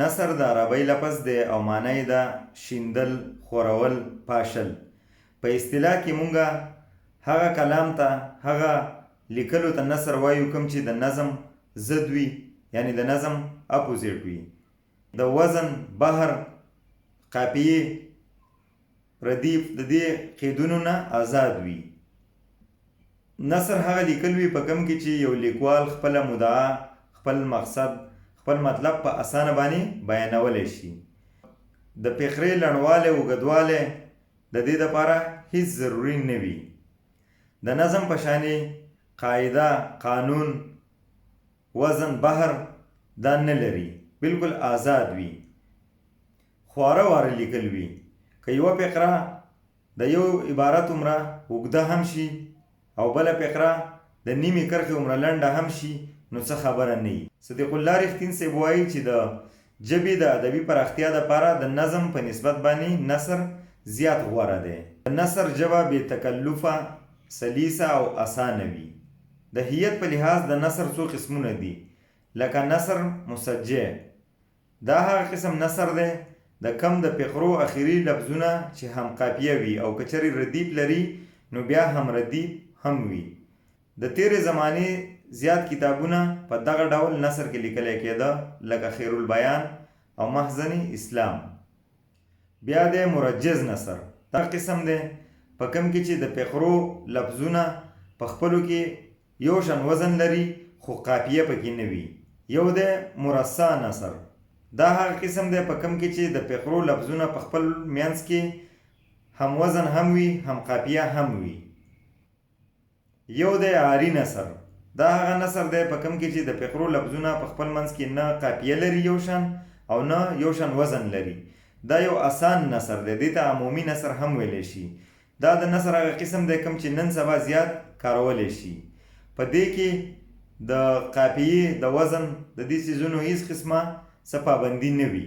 نثر د عربی لفظ دی او معنی یې ده شیندل، خورول، پاشل. په اصطلاح کې مونږه هغه کلام ته، هغه لیکلو ته نثر وایو کوم چې د نظم ضد وي، یعنی د نظم اپوزیټ وي. د وزن، بحر، قافیې، ردیف د دې قیدونو نه آزاد وي. نثر هغه لیکل وي په کوم کې چې یو لیکوال خپله مدعا، خپل مقصد، خپل مطلب په اسانه باندې بیانولی شي. د فقرې لنډوالی، اوږدوالی د دې دپاره هیڅ ضروري نه وي. د نظم په شانې قاعده، قانون، وزن، بحر دا نه لري، بلکل آزاد وي. خواره واره لیکل وي. که یوه فقره د یو عبارت عمره اوږده هم شي او بله فقره د نیمې کرښې عمره لنډه هم شي، نو څه خبره نه وي. صدیق الله رښتین صاحب وایي چې د ژبې د ادبي پراختیا دپاره د نظم په نسبت باندې نثر زیات غوره دی. د نثر ژبه بې تکلفه، سلیسه او اسانه وي. د هیت په لحاظ د نثر څو قسمونه دي، لکه نثر مسجع. دا هغه قسم نثر دی د کم د فقرو اخري لفظونه چې هم قافیه وي او که چېرې ردیف لري نو بیا هم ردیف هم وي. د تیرې زمانې زیات کتابونه په دغه ډول نثر کې لیکلی کېده، لکه خیر البیان او محزن اسلام. بیا د مرجز نثر. دا قسم دی په کوم کې چې د فقرو لفظونه په خپلو کې یو شان وزن لري خو قافیه پکې نه وي. یو د مرصع نثر. دا هغه قسم دی په کوم کې چې د فقرو لفظونه په خپل منځ کې هم وزن هم وي، هم قافیه هم وي. یو د عاري نثر. دا هغه نثر دی په کوم کې چې د فقرو لفظونه په خپل منځ کې نه قافیه لري یو شان او نه یو شان وزن لري. دا یو آسان نثر دی، دې ته عمومي نثر هم ویلی شي. دا د نثر هغه قسم دی کوم چې نن سبا زیات کارولی شي. په دې کې د قافیې، د وزن، د دې څیزونو هیڅ قسمه څه پابندي نه وي.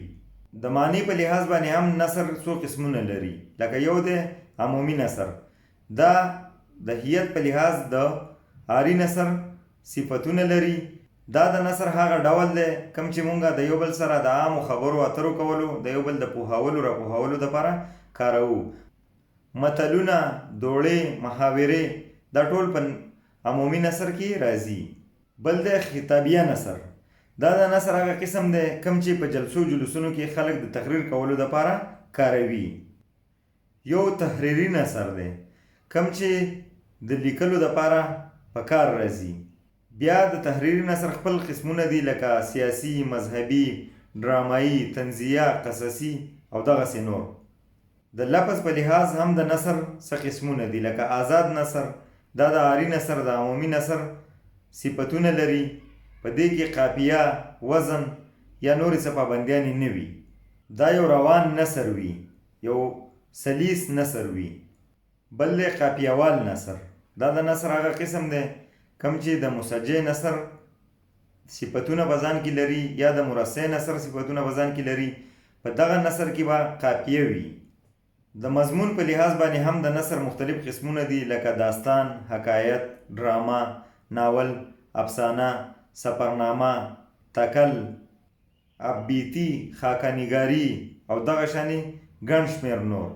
د معنی په لحاظ باندې هم نثر څو قسمونه لري، لکه یو دی عمومي نثر. دا د هیت په لحاظ د عاري نثر صفتونه لري. دا د نثر هغه ډول دی کوم چې مونږ د یو بل سره د عامو خبرو اترو کولو، د یو بل د پوهولو را پوهولو دپاره کاروو. متلونه، دوړې، محاورې دا ټول په عمومي نثر کې راځي. بل د خطابیه نثر. دا د نثر هغه قسم دی کوم چې په جلسو جلوسونو کې خلک د تقریر کولو دپاره کاروي. یو تحریري نثر دی کوم چې د لیکلو دپاره په کار راځي. بیا د تحریري نثر خپل قسمونه دي، لکه سیاسي، مذهبي، ډرامایي، طنزیه، قصصي او دغسې نور. د لفظ په لحاظ هم د نثر څه قسمونه دي، لکه آزاد نثر. دا د عاري نثر، د عمومي نثر صفتونه لري. په دې کې قافیه، وزن یا نورې څه پابندیانې نه وي. دا یو روان نثر وي، یو سلیس نثر وي. بل دی قافیهوال نثر. دا د نثر هغه قسم دی کوم چې د مسجع نثر صفتونه په ځان کې لري یا د مرصع نثر صفتونه په ځان کې لري. په دغه نثر کې به قافیه وي. د مضمون په لحاظ باندې هم د نثر مختلف قسمونه دي، لکه داستان، حکایت، ډراما، ناول، افسانه، سفرنامه، تکل، ابیتی، خاکه‌نګاري او دغه شانې ګڼ شمېر نور.